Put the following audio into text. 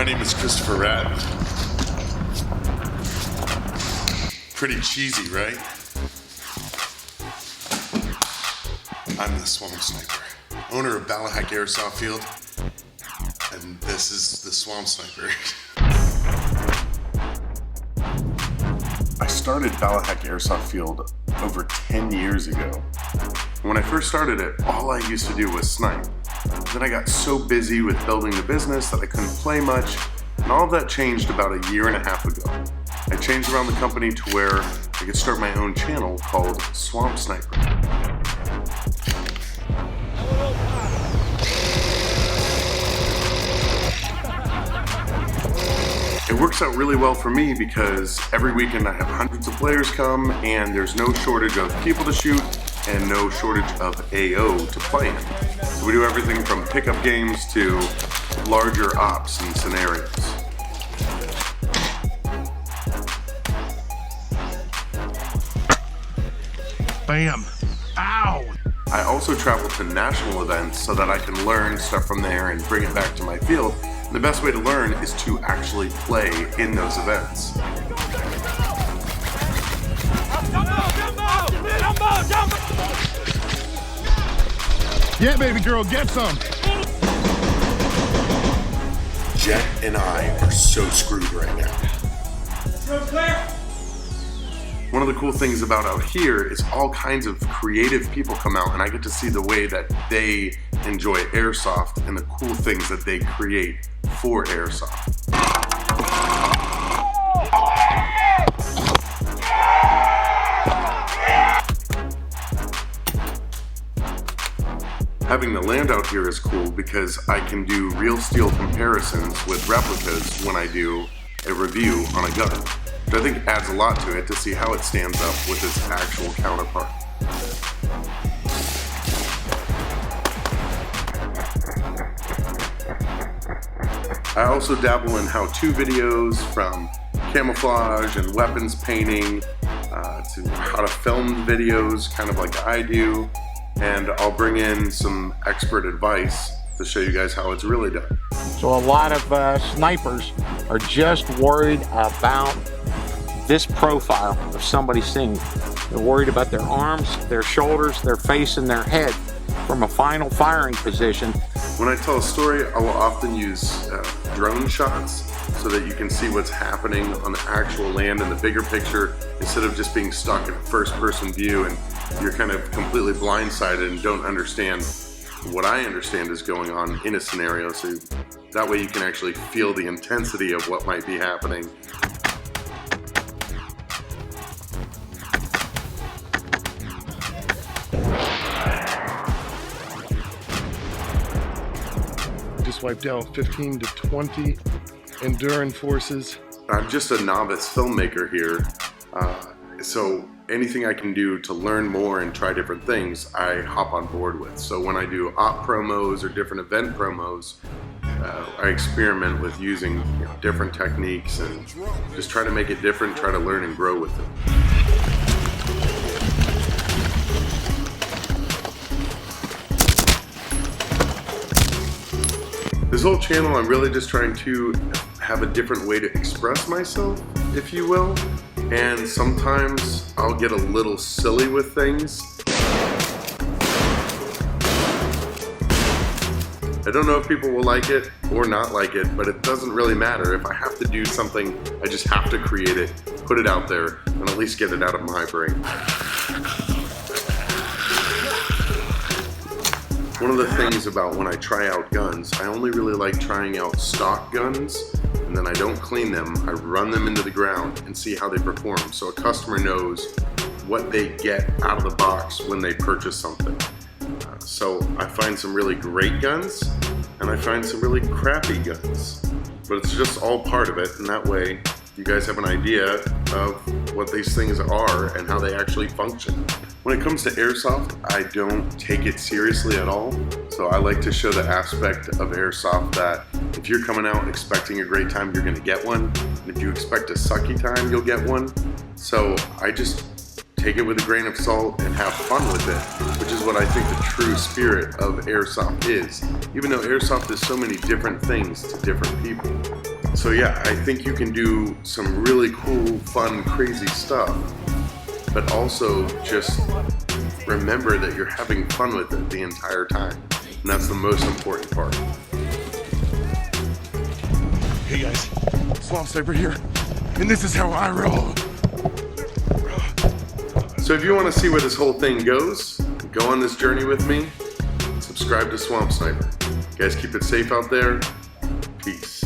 My name is Christopher Ratt. Pretty cheesy, right? I'm the Swamp Sniper, owner of Ballahack Airsoft Field, and this is the Swamp Sniper. I started Ballahack Airsoft Field over 10 years ago. When I first started it, all I used to do was snipe. Then I got so busy with building the business that I couldn't play much, and all of that changed about a year and a half ago. I changed around the company to where I could start my own channel called Swamp Sniper. It works out really well for me because every weekend I have hundreds of players come and there's no shortage of people to shoot and no shortage of AO to play in. So we do everything from pickup games to larger ops and scenarios. Bam! Ow! I also travel to national events so that I can learn stuff from there and bring it back to my field. And the best way to learn is to actually play in those events. Yeah, baby girl, get some! Jet and I are so screwed right now. One of the cool things about out here is all kinds of creative people come out and I get to see the way that they enjoy airsoft and the cool things that they create for airsoft. Having the land out here is cool because I can do real steel comparisons with replicas when I do a review on a gun, which I think adds a lot to it to see how it stands up with its actual counterpart. I also dabble in how-to videos from camouflage and weapons painting to how to film videos, kind of like I do. And I'll bring in some expert advice to show you guys how it's really done. So a lot of snipers are just worried about this profile of somebody seeing. They're worried about their arms, their shoulders, their face, and their head from a final firing position. When I tell a story, I will often use drone shots so that you can see what's happening on the actual land and the bigger picture instead of just being stuck in a first-person view and you're kind of completely blindsided and don't understand what I understand is going on in a scenario, so that way you can actually feel the intensity of what might be happening. Just wiped out 15 to 20 Enduring forces. I'm just a novice filmmaker here, so anything I can do to learn more and try different things, I hop on board with. So when I do op promos or different event promos, I experiment with using different techniques and just try to make it different, try to learn and grow with it. This whole channel, I'm really just trying to have a different way to express myself, if you will. And sometimes I'll get a little silly with things. I don't know if people will like it or not like it, but it doesn't really matter. If I have to do something, I just have to create it, put it out there, and at least get it out of my brain. One of the things about when I try out guns, I only really like trying out stock guns, and then I don't clean them. I run them into the ground and see how they perform, so a customer knows what they get out of the box when they purchase something. So I find some really great guns, and I find some really crappy guns. But it's just all part of it, and that way you guys have an idea of what these things are and how they actually function. When it comes to airsoft, I don't take it seriously at all. So I like to show the aspect of airsoft that if you're coming out expecting a great time, you're gonna get one. And if you expect a sucky time, you'll get one. So I just take it with a grain of salt and have fun with it, which is what I think the true spirit of airsoft is. Even though airsoft is so many different things to different people, So yeah, I think you can do some really cool, fun, crazy stuff, but also just remember that you're having fun with it the entire time. And that's the most important part. Hey guys, Swamp Sniper here, and this is how I roll. So if you want to see where this whole thing goes, go on this journey with me, subscribe to Swamp Sniper. You guys keep it safe out there. Peace.